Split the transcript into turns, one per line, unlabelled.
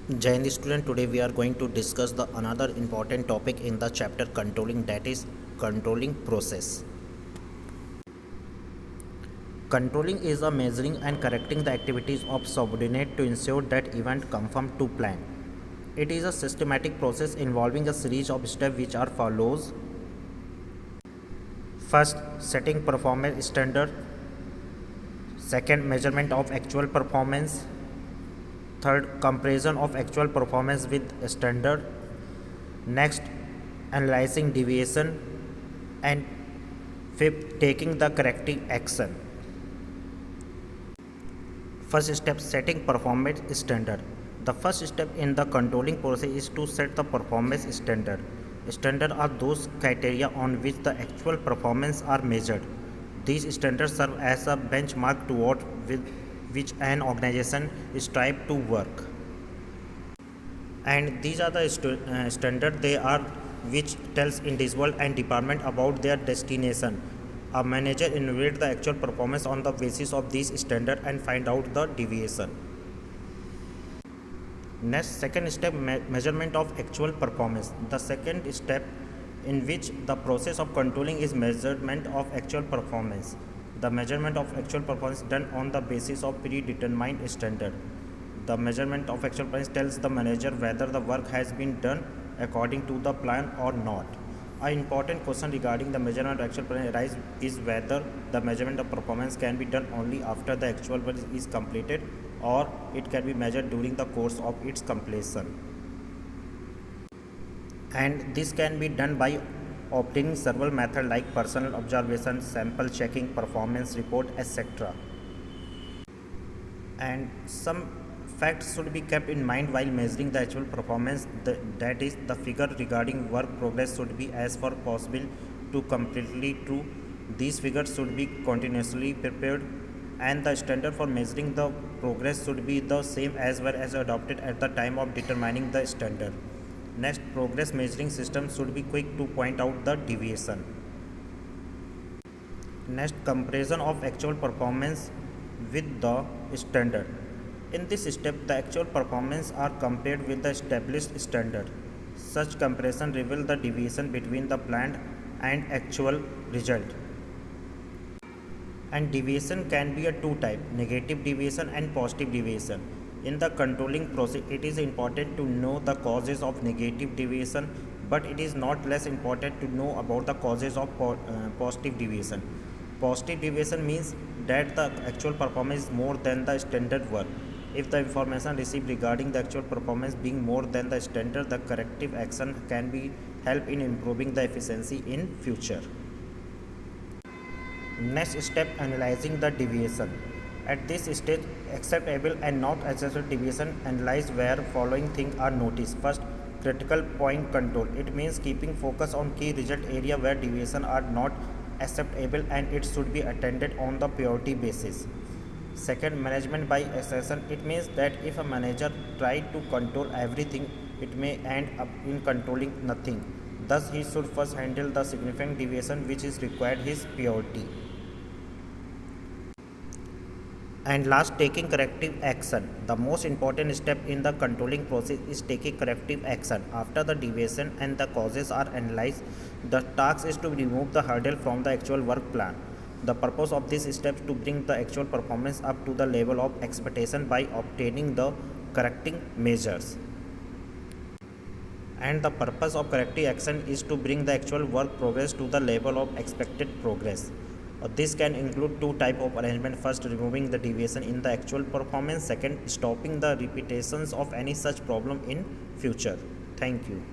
Jai Hind student, today we are going to discuss the another important topic in the chapter controlling, that is controlling process. Controlling is a measuring and correcting the activities of subordinate to ensure that event conform to plan. It is a systematic process involving a series of steps which are follows. First, setting performance standard. Second, measurement of actual performance. Third, comparison of actual performance with standard. Next, analyzing deviation. And fifth, taking the corrective action. First step, setting performance standard. The first step in the controlling process is to set the performance standard. Standards are those criteria on which the actual performance are measured. These standards serve as a benchmark toward which an organization strives to work. And these are the standard they are which tells individual and department about their destination. A manager evaluates the actual performance on the basis of these standard and find out the deviation. Next, second step, measurement of actual performance. The second step in which the process of controlling is measurement of actual performance. The measurement of actual performance done on the basis of predetermined standard. The measurement of actual performance tells the manager whether the work has been done according to the plan or not. An important question regarding the measurement of actual performance arises is whether the measurement of performance can be done only after the actual work is completed or it can be measured during the course of its completion. And this can be done by obtaining several methods like personal observation, sample checking, performance report, etc. And some facts should be kept in mind while measuring the actual performance, that is, the figure regarding work progress should be as far possible to completely true. These figures should be continuously prepared, and the standard for measuring the progress should be the same as well as adopted at the time of determining the standard. Next, progress measuring system should be quick to point out the deviation. Next, comparison of actual performance with the standard. In this step, the actual performance are compared with the established standard. Such comparison reveals the deviation between the planned and actual result. And deviation can be a two type, negative deviation and positive deviation. In the controlling process, it is important to know the causes of negative deviation, but it is not less important to know about the causes of positive deviation. Positive deviation means that the actual performance is more than the standard work. If the information received regarding the actual performance being more than the standard, the corrective action can be help in improving the efficiency in future. Next step, analyzing the deviation. At this stage, acceptable and not acceptable deviation analyze where following things are noticed. First, critical point control. It means keeping focus on key result area where deviation are not acceptable and it should be attended on the priority basis. Second, management by exception. It means that if a manager try to control everything, it may end up in controlling nothing. Thus, he should first handle the significant deviation which is required his priority. And last, taking corrective action. The most important step in the controlling process is taking corrective action. After the deviation and the causes are analyzed, the task is to remove the hurdle from the actual work plan. The purpose of this step is to bring the actual performance up to the level of expectation by obtaining the correcting measures. And the purpose of corrective action is to bring the actual work progress to the level of expected progress. This can include two type of arrangement. First, removing the deviation in the actual performance. Second, stopping the repetitions of any such problem in future. Thank you.